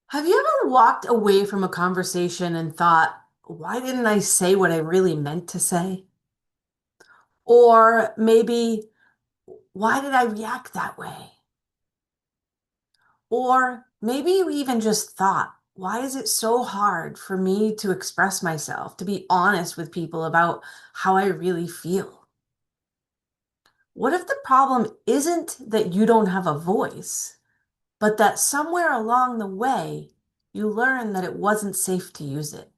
Have you ever walked away from a conversation and thought, why didn't I say what I really meant to say? Or maybe, why did I react that way? Or maybe you even just thought, why is it so hard for me to express myself, to be honest with people about how I really feel? What if the problem isn't that you don't have a voice, but that somewhere along the way, you learned that it wasn't safe to use it?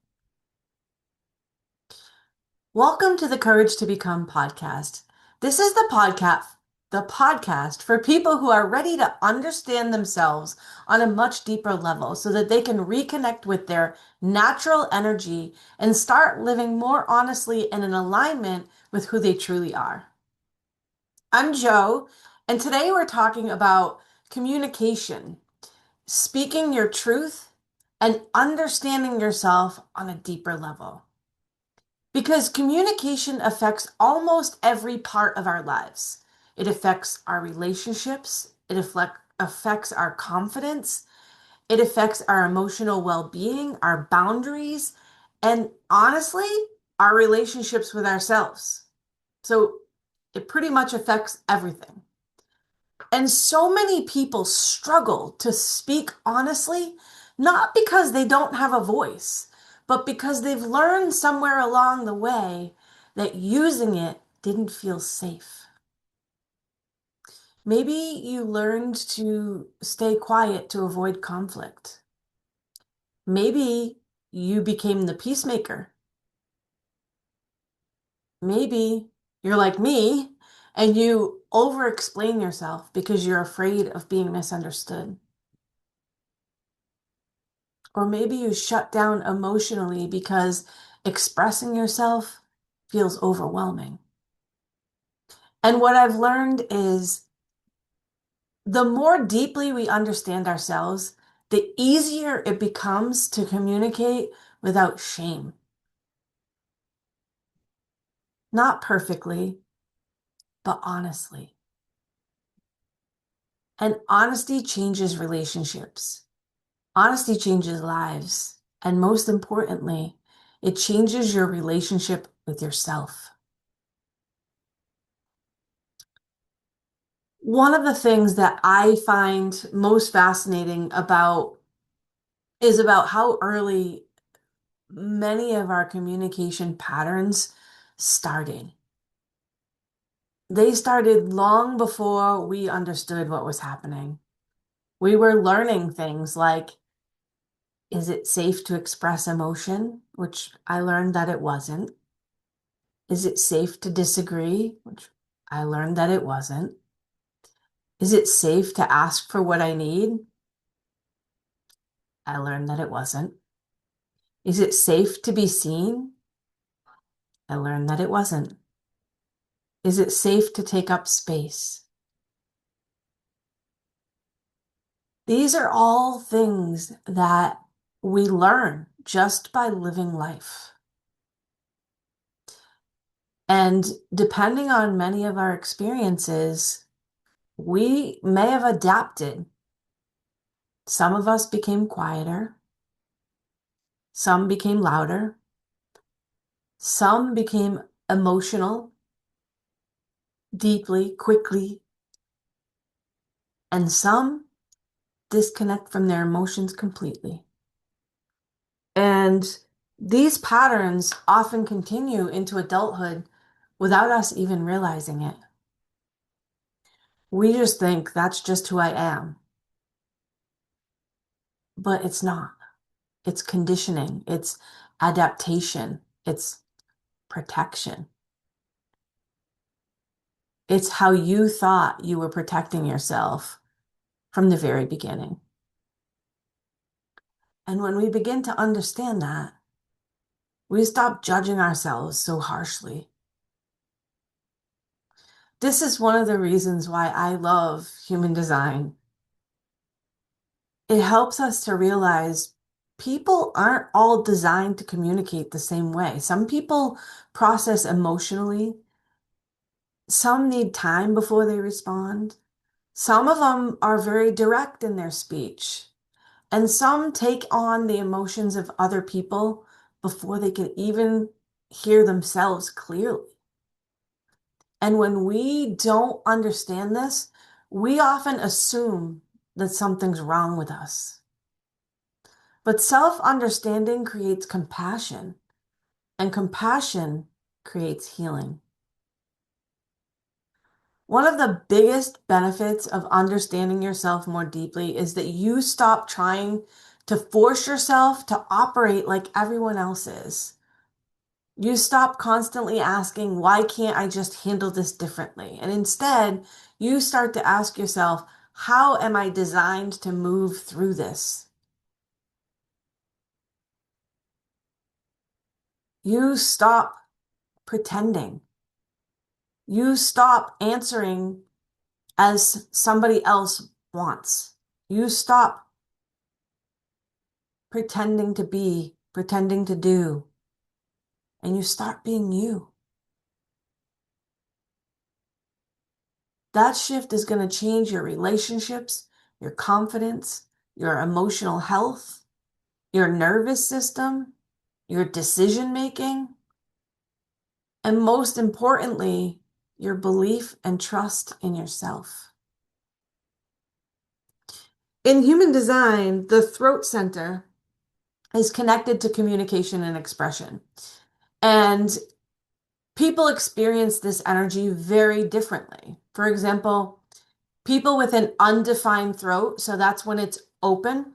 Welcome to the Courage to Become podcast. This is the podcast for people who are ready to understand themselves on a much deeper level so that they can reconnect with their natural energy and start living more honestly and in alignment with who they truly are. I'm Joe, and today we're talking about communication, speaking your truth, and understanding yourself on a deeper level. Because communication affects almost every part of our lives. It affects our relationships, affects our confidence, it affects our emotional well-being, our boundaries, and honestly, our relationships with ourselves. So it pretty much affects everything. And so many people struggle to speak honestly, not because they don't have a voice, but because they've learned somewhere along the way that using it didn't feel safe. Maybe you learned to stay quiet to avoid conflict. Maybe you became the peacemaker. Maybe you're like me and you over explain yourself because you're afraid of being misunderstood. Or maybe you shut down emotionally because expressing yourself feels overwhelming. And what I've learned is the more deeply we understand ourselves, the easier it becomes to communicate without shame. Not perfectly, but honestly. And honesty changes relationships. Honesty changes lives. And most importantly, it changes your relationship with yourself. One of the things that I find most fascinating about how early many of our communication patterns started. They started long before we understood what was happening. We were learning things like, is it safe to express emotion? Which I learned that it wasn't. Is it safe to disagree? Which I learned that it wasn't. Is it safe to ask for what I need? I learned that it wasn't. Is it safe to be seen? I learned that it wasn't. Is it safe to take up space? These are all things that we learn just by living life. And depending on many of our experiences, we may have adapted. Some of us became quieter, some became louder, some became emotional deeply, quickly, and some disconnect from their emotions completely. And these patterns often continue into adulthood without us even realizing it. We just think that's just who I am, but it's not. It's conditioning, it's adaptation, it's protection. It's how you thought you were protecting yourself from the very beginning. And when we begin to understand that, we stop judging ourselves so harshly. This is one of the reasons why I love human design. It helps us to realize people aren't all designed to communicate the same way. Some people process emotionally, some need time before they respond. Some of them are very direct in their speech, And some take on the emotions of other people before they can even hear themselves clearly. And when we don't understand this, we often assume that something's wrong with us. But self-understanding creates compassion, and compassion creates healing. One of the biggest benefits of understanding yourself more deeply is that you stop trying to force yourself to operate like everyone else is. You stop constantly asking, why can't I just handle this differently? And instead, you start to ask yourself, how am I designed to move through this? You stop pretending. You stop answering as somebody else wants. You stop pretending to be, pretending to do, and you start being you. That shift is going to change your relationships, your confidence, your emotional health, your nervous system, your decision making, and most importantly, your belief and trust in yourself. In human design, the throat center is connected to communication and expression. And people experience this energy very differently. For example, people with an undefined throat, so that's when it's open,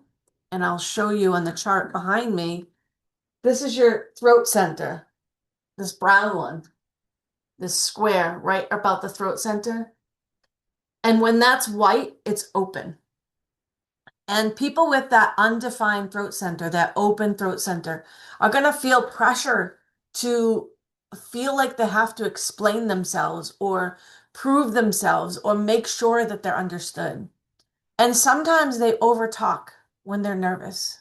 and I'll show you on the chart behind me. This is your throat center, this brown one, this square right about the throat center. And when that's white, it's open. And people with that undefined throat center, that open throat center, are going to feel pressure to feel like they have to explain themselves or prove themselves or make sure that they're understood. And sometimes they overtalk when they're nervous.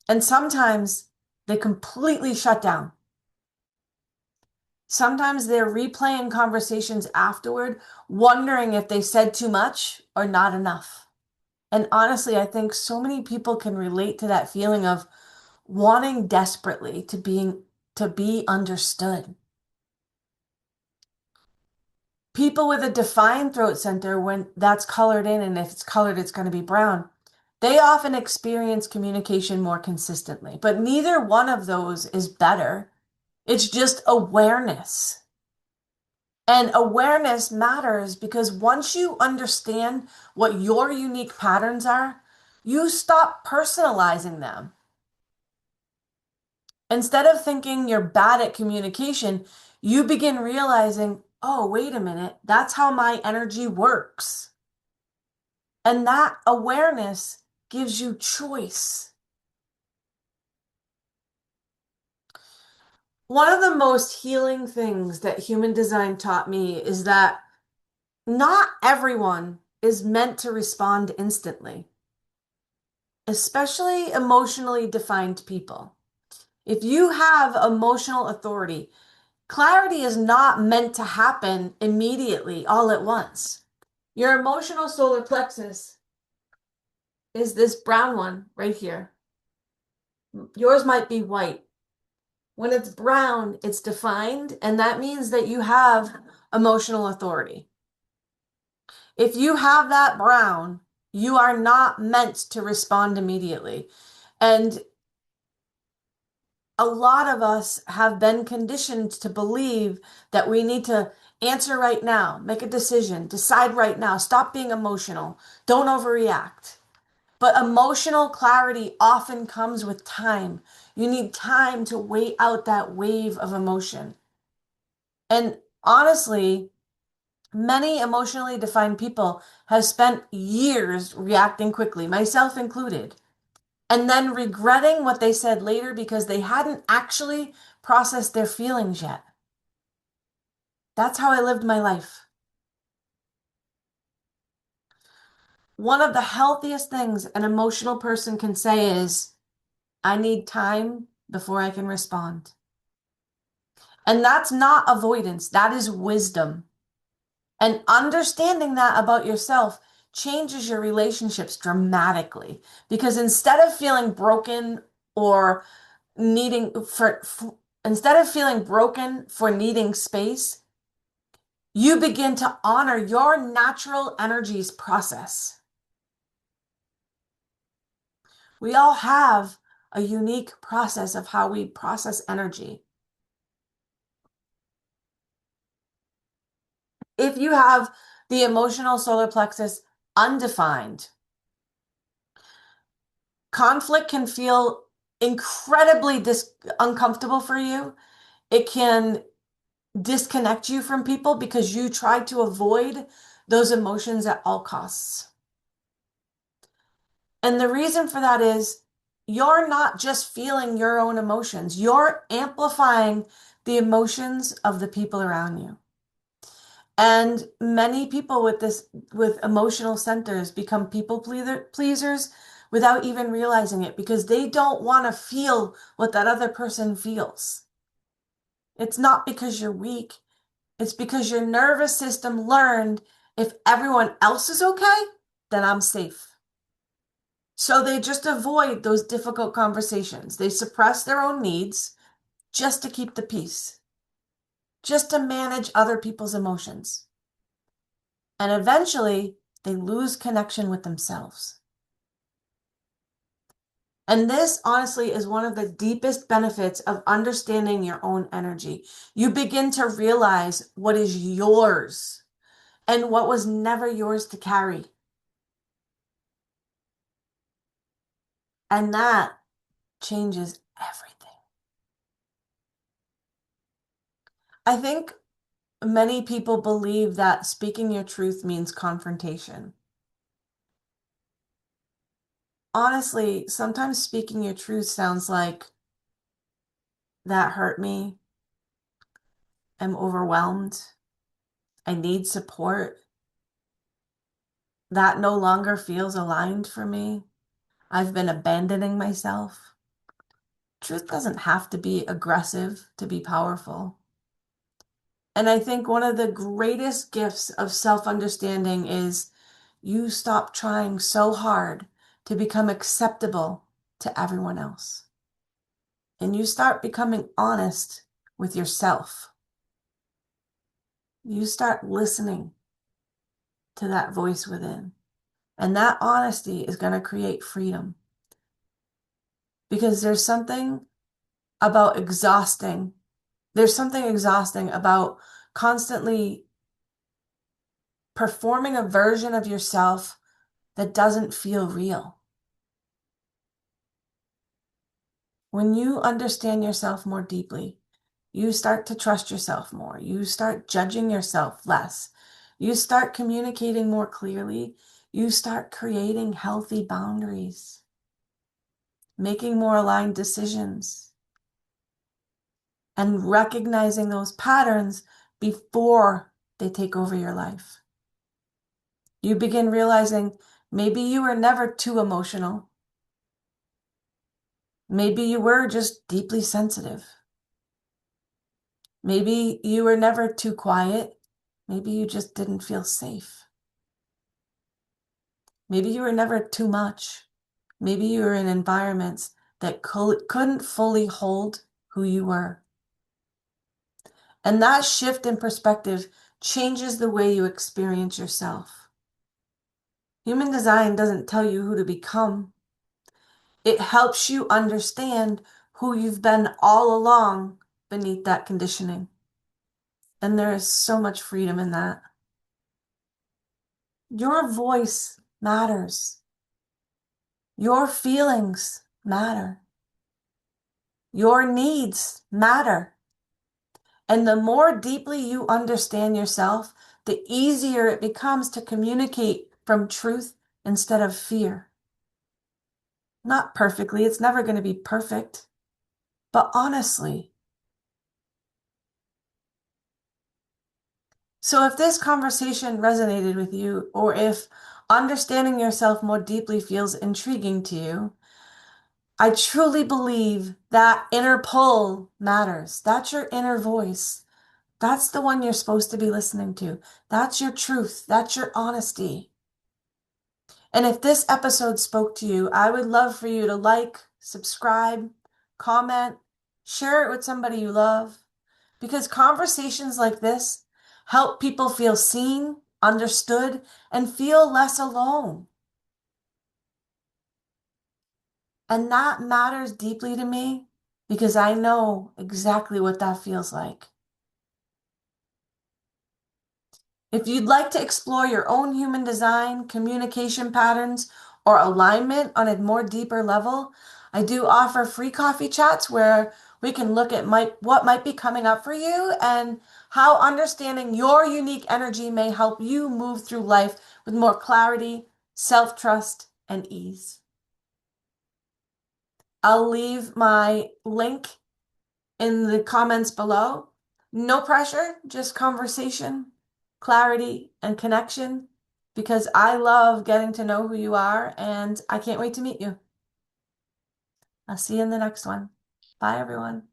And sometimes they completely shut down. Sometimes they're replaying conversations afterward, wondering if they said too much or not enough. And honestly, I think so many people can relate to that feeling of wanting desperately to be understood. People with a defined throat center, when that's colored in, and if it's colored, it's going to be brown, they often experience communication more consistently. But neither one of those is better. It's just awareness. And awareness matters because once you understand what your unique patterns are, you stop personalizing them. Instead of thinking you're bad at communication, you begin realizing, oh, wait a minute, that's how my energy works. And that awareness gives you choice. One of the most healing things that human design taught me is that not everyone is meant to respond instantly, especially emotionally defined people. If you have emotional authority, clarity is not meant to happen immediately, all at once. Your emotional solar plexus is this brown one right here. Yours might be white. When it's brown, it's defined, and that means that you have emotional authority. If you have that brown, you are not meant to respond immediately. And a lot of us have been conditioned to believe that we need to answer right now, make a decision, decide right now, stop being emotional, don't overreact. But emotional clarity often comes with time. You need time to wait out that wave of emotion. And honestly, many emotionally defined people have spent years reacting quickly, myself included, and then regretting what they said later because they hadn't actually processed their feelings yet. That's how I lived my life. One of the healthiest things an emotional person can say is, I need time before I can respond. And that's not avoidance, that is wisdom. And understanding that about yourself changes your relationships dramatically. Because instead of feeling broken or needing instead of feeling broken for needing space, you begin to honor your natural energies process. We all have a unique process of how we process energy. If you have the emotional solar plexus undefined, conflict can feel incredibly uncomfortable for you. It can disconnect you from people because you try to avoid those emotions at all costs. And the reason for that is you're not just feeling your own emotions, you're amplifying the emotions of the people around you. And many people with emotional centers become pleasers without even realizing it because they don't want to feel what that other person feels. It's not because you're weak. It's because your nervous system learned if everyone else is okay, then I'm safe. So they just avoid those difficult conversations. They suppress their own needs just to keep the peace, just to manage other people's emotions. And eventually, they lose connection with themselves. And this, honestly, is one of the deepest benefits of understanding your own energy. You begin to realize what is yours and what was never yours to carry. And that changes everything. I think many people believe that speaking your truth means confrontation. Honestly, sometimes speaking your truth sounds like that hurt me. I'm overwhelmed. I need support. That no longer feels aligned for me. I've been abandoning myself. Truth doesn't have to be aggressive to be powerful. And I think one of the greatest gifts of self-understanding is you stop trying so hard to become acceptable to everyone else. And you start becoming honest with yourself. You start listening to that voice within. And that honesty is going to create freedom. Because about exhausting. There's something exhausting about constantly performing a version of yourself that doesn't feel real. When you understand yourself more deeply, you start to trust yourself more. You start judging yourself less. You start communicating more clearly. You start creating healthy boundaries, making more aligned decisions, and recognizing those patterns before they take over your life. You begin realizing maybe you were never too emotional. Maybe you were just deeply sensitive. Maybe you were never too quiet. Maybe you just didn't feel safe. Maybe you were never too much. Maybe you were in environments that couldn't fully hold who you were. And that shift in perspective changes the way you experience yourself. Human design doesn't tell you who to become. It helps you understand who you've been all along beneath that conditioning. And there is so much freedom in that. Your voice matters. Your feelings matter. Your needs matter. And the more deeply you understand yourself, the easier it becomes to communicate from truth instead of fear. Not perfectly, it's never going to be perfect, but honestly. So if this conversation resonated with you, or if understanding yourself more deeply feels intriguing to you, I truly believe that inner pull matters. That's your inner voice. That's the one you're supposed to be listening to. That's your truth. That's your honesty. And if this episode spoke to you, I would love for you to like, subscribe, comment, share it with somebody you love, because conversations like this help people feel seen, understood, and feel less alone. And that matters deeply to me because I know exactly what that feels like. If you'd like to explore your own human design, communication patterns, or alignment on a more deeper level, I do offer free coffee chats where we can look at what might be coming up for you and how understanding your unique energy may help you move through life with more clarity, self-trust, and ease. I'll leave my link in the comments below. No pressure, just conversation, clarity, and connection because I love getting to know who you are and I can't wait to meet you. I'll see you in the next one. Bye, everyone.